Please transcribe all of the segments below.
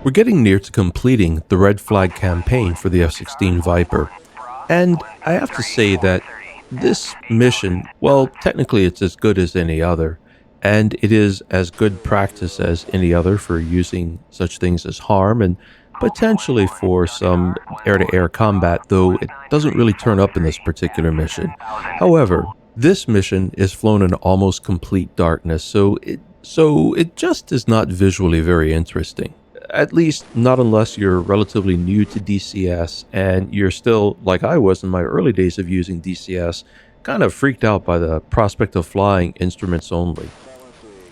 We're getting near to completing the red flag campaign for the F-16 Viper, and I have to say that this mission, well, technically it's as good as any other, and it is as good practice as any other for using such things as harm and potentially for some air-to-air combat, though it doesn't really turn up in this particular mission. However, this mission is flown in almost complete darkness, so it just is not visually very interesting. At least not unless you're relatively new to DCS and you're still, like I was in my early days of using DCS, kind of freaked out by the prospect of flying instruments only.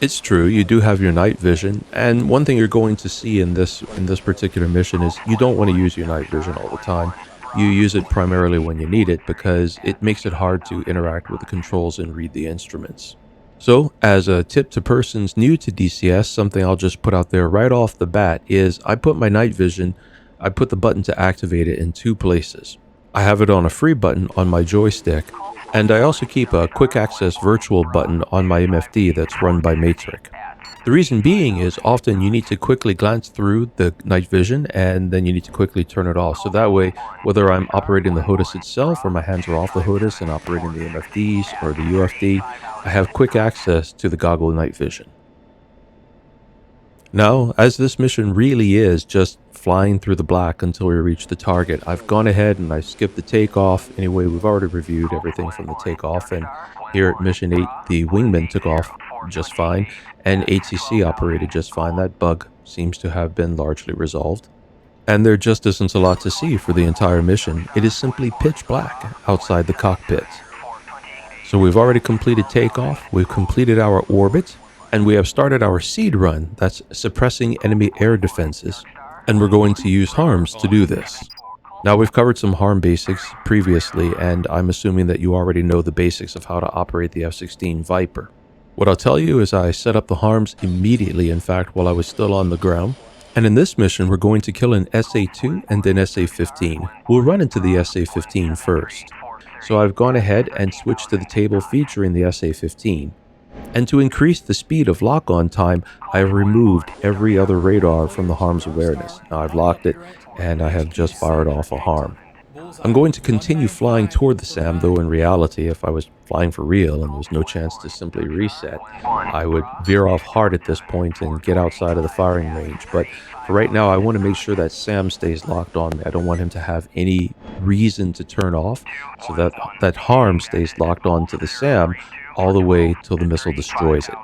It's true, you do have your night vision, and one thing you're going to see in this particular mission is you don't want to use your night vision all the time. You use it primarily when you need it because it makes it hard to interact with the controls and read the instruments. So, as a tip to persons new to DCS, something I'll just put out there right off the bat is I put my night vision, I put the button to activate it in two places. I have it on a free button on my joystick, and I also keep a quick access virtual button on my MFD that's run by Matrix. The reason being is often you need to quickly glance through the night vision and then you need to quickly turn it off. So that way, whether I'm operating the HOTAS itself or my hands are off the HOTAS and operating the MFDs or the UFD, I have quick access to the goggle night vision. Now, as this mission really is just flying through the black until we reach the target, I've gone ahead and I skipped the takeoff. Anyway, we've already reviewed everything from the takeoff, and here at Mission 8, the wingman took off just fine, and ATC operated just fine. That bug seems to have been largely resolved. And there just isn't a lot to see for the entire mission. It is simply pitch black outside the cockpit. So we've already completed takeoff, we've completed our orbit, and we have started our seed run, that's suppressing enemy air defenses, and we're going to use harms to do this. Now, we've covered some harm basics previously, and I'm assuming that you already know the basics of how to operate the F-16 Viper. What I'll tell you is I set up the harms immediately, in fact, while I was still on the ground. And in this mission, we're going to kill an SA-2 and an SA-15. We'll run into the SA-15 first. So I've gone ahead and switched to the table featuring the SA-15. And to increase the speed of lock-on time, I have removed every other radar from the harm's awareness. Now I've locked it, and I have just fired off a harm. I'm going to continue flying toward the SAM, though in reality, if I was flying for real and there was no chance to simply reset, I would veer off hard at this point and get outside of the firing range. But for right now, I want to make sure that SAM stays locked on me. I don't want him to have any reason to turn off, so that harm stays locked on to the SAM all the way till the missile destroys it.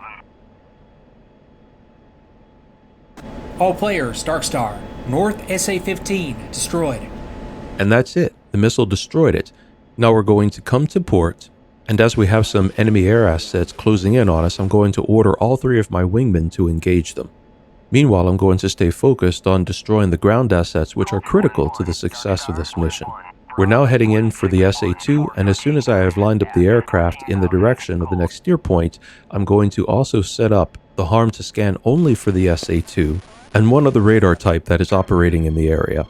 All players, Dark Star, North SA-15 destroyed. And that's it. The missile destroyed it. Now we're going to come to port, and as we have some enemy air assets closing in on us, I'm going to order all three of my wingmen to engage them. Meanwhile, I'm going to stay focused on destroying the ground assets, which are critical to the success of this mission. We're now heading in for the SA-2, and as soon as I have lined up the aircraft in the direction of the next steer point, I'm going to also set up the harm to scan only for the SA-2 and one other radar type that is operating in the area.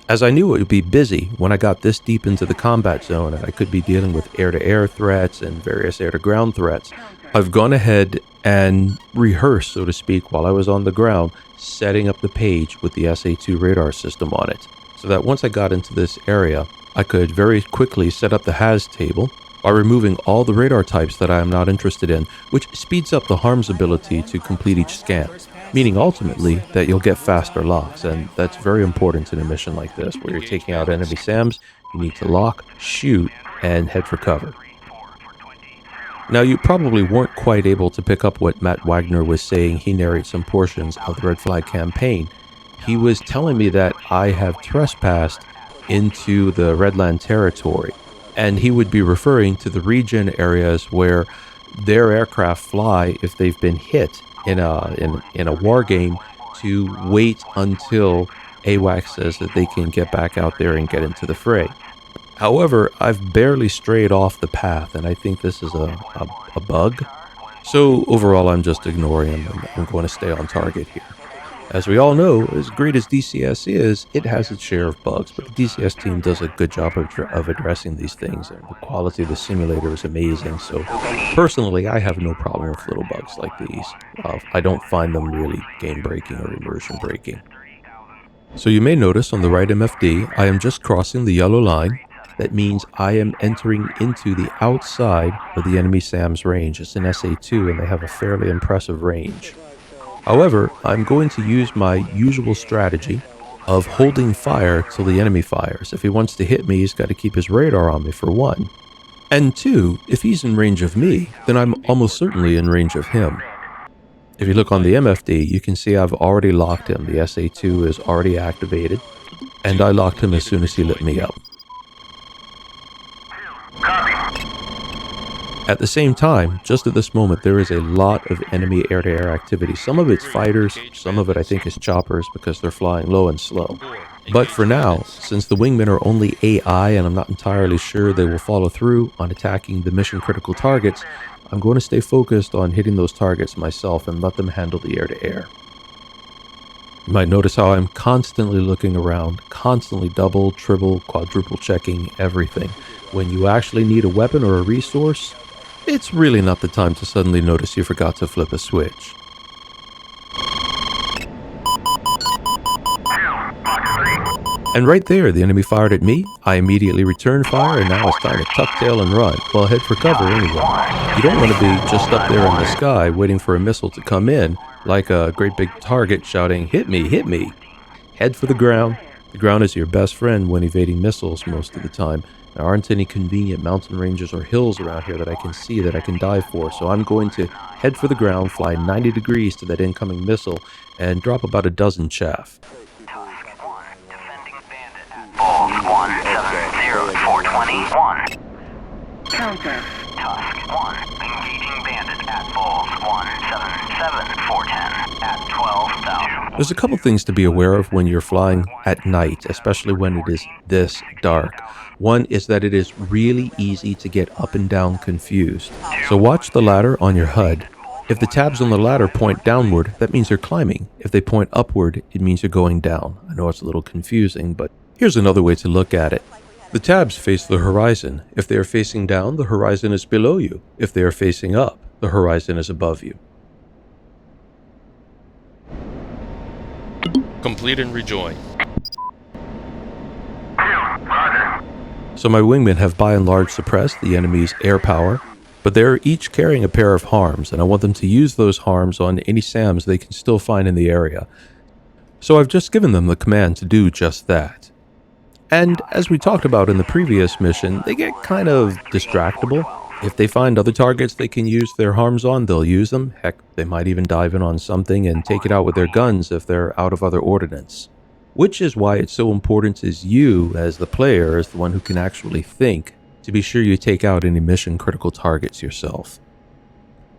As I knew it would be busy when I got this deep into the combat zone and I could be dealing with air-to-air threats and various air-to-ground threats, I've gone ahead and rehearsed, so to speak, while I was on the ground, setting up the page with the SA-2 radar system on it, so that once I got into this area, I could very quickly set up the HAZ table by removing all the radar types that I am not interested in, which speeds up the harm's ability to complete each scan, meaning ultimately that you'll get faster locks, and that's very important in a mission like this, where you're taking out enemy SAMs. You need to lock, shoot, and head for cover. Now, you probably weren't quite able to pick up what Matt Wagner was saying. He narrates some portions of the Red Flag campaign. He was telling me that I have trespassed into the Redland territory, and he would be referring to the region areas where their aircraft fly if they've been hit in a war game, to wait until AWAC says that they can get back out there and get into the fray. However, I've barely strayed off the path, and I think this is a bug. So overall, I'm just ignoring him, and I'm going to stay on target here. As we all know, as great as DCS is, it has its share of bugs, but the DCS team does a good job of addressing these things, and the quality of the simulator is amazing. So personally, I have no problem with little bugs like these. I don't find them really game-breaking or immersion-breaking. So you may notice on the right MFD, I am just crossing the yellow line. That means I am entering into the outside of the enemy SAM's range. It's an SA-2 and they have a fairly impressive range. However, I'm going to use my usual strategy of holding fire till the enemy fires. If he wants to hit me, he's got to keep his radar on me for one. And two, if he's in range of me, then I'm almost certainly in range of him. If you look on the MFD, you can see I've already locked him. The SA-2 is already activated, and I locked him as soon as he lit me up. At the same time, just at this moment, there is a lot of enemy air-to-air activity. Some of it's fighters, some of it I think is choppers because they're flying low and slow. But for now, since the wingmen are only AI and I'm not entirely sure they will follow through on attacking the mission-critical targets, I'm going to stay focused on hitting those targets myself and let them handle the air-to-air. You might notice how I'm constantly looking around, constantly double, triple, quadruple checking everything. When you actually need a weapon or a resource, it's really not the time to suddenly notice you forgot to flip a switch. And right there, the enemy fired at me. I immediately returned fire, and now it's time to tuck tail and run. Well, head for cover anyway. You don't want to be just up there in the sky waiting for a missile to come in, like a great big target shouting, "Hit me, hit me." Head for the ground. The ground is your best friend when evading missiles most of the time. There aren't any convenient mountain ranges or hills around here that I can see that I can dive for, so I'm going to head for the ground, fly 90 degrees to that incoming missile, and drop about a dozen chaff. Tusk 1, defending bandit at Bulls 170421. Counter. Tusk 1, engaging bandit at Bulls 177410 at 12,000. There's a couple things to be aware of when you're flying at night, especially when it is this dark. One is that it is really easy to get up and down confused. So watch the ladder on your HUD. If the tabs on the ladder point downward, that means you're climbing. If they point upward, it means you're going down. I know it's a little confusing, but here's another way to look at it. The tabs face the horizon. If they are facing down, the horizon is below you. If they are facing up, the horizon is above you. Complete and rejoin. So my wingmen have by and large suppressed the enemy's air power, but they're each carrying a pair of harms, and I want them to use those harms on any SAMs they can still find in the area. So I've just given them the command to do just that. And as we talked about in the previous mission, they get kind of distractible. If they find other targets they can use their harms on, they'll use them. Heck, they might even dive in on something and take it out with their guns if they're out of other ordnance. Which is why it's so important as you, as the player, as the one who can actually think, to be sure you take out any mission-critical targets yourself.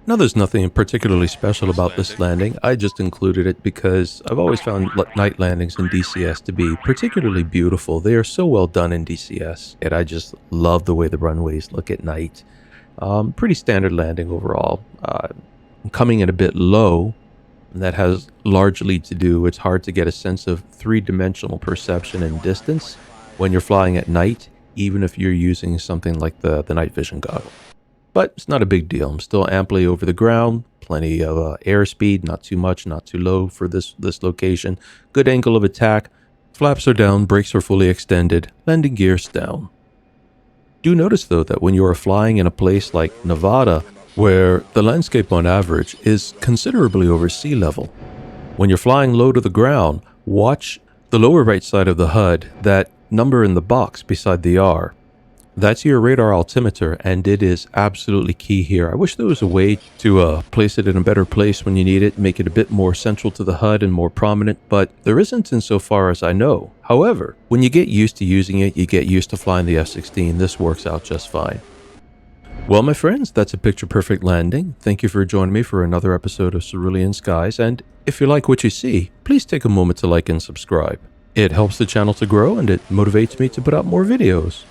Now, there's nothing particularly special about this landing. I just included it because I've always found night landings in DCS to be particularly beautiful. They are so well done in DCS, and I just love the way the runways look at night. Pretty standard landing overall. Coming in a bit low, and that has largely to do, it's hard to get a sense of three-dimensional perception and distance when you're flying at night, even if you're using something like the night vision goggle. But it's not a big deal. I'm still amply over the ground, plenty of airspeed, not too much, not too low for this location. Good angle of attack. Flaps are down, brakes are fully extended, landing gears down. Do notice though that when you are flying in a place like Nevada, where the landscape on average is considerably over sea level, when you're flying low to the ground, watch the lower right side of the HUD, that number in the box beside the R. That's your radar altimeter, and it is absolutely key here. I wish there was a way to place it in a better place when you need it, make it a bit more central to the HUD and more prominent, but there isn't insofar as I know. However, when you get used to using it, you get used to flying the F-16. This works out just fine. Well, my friends, that's a picture-perfect landing. Thank you for joining me for another episode of Cerulean Skies, and if you like what you see, please take a moment to like and subscribe. It helps the channel to grow, and it motivates me to put out more videos.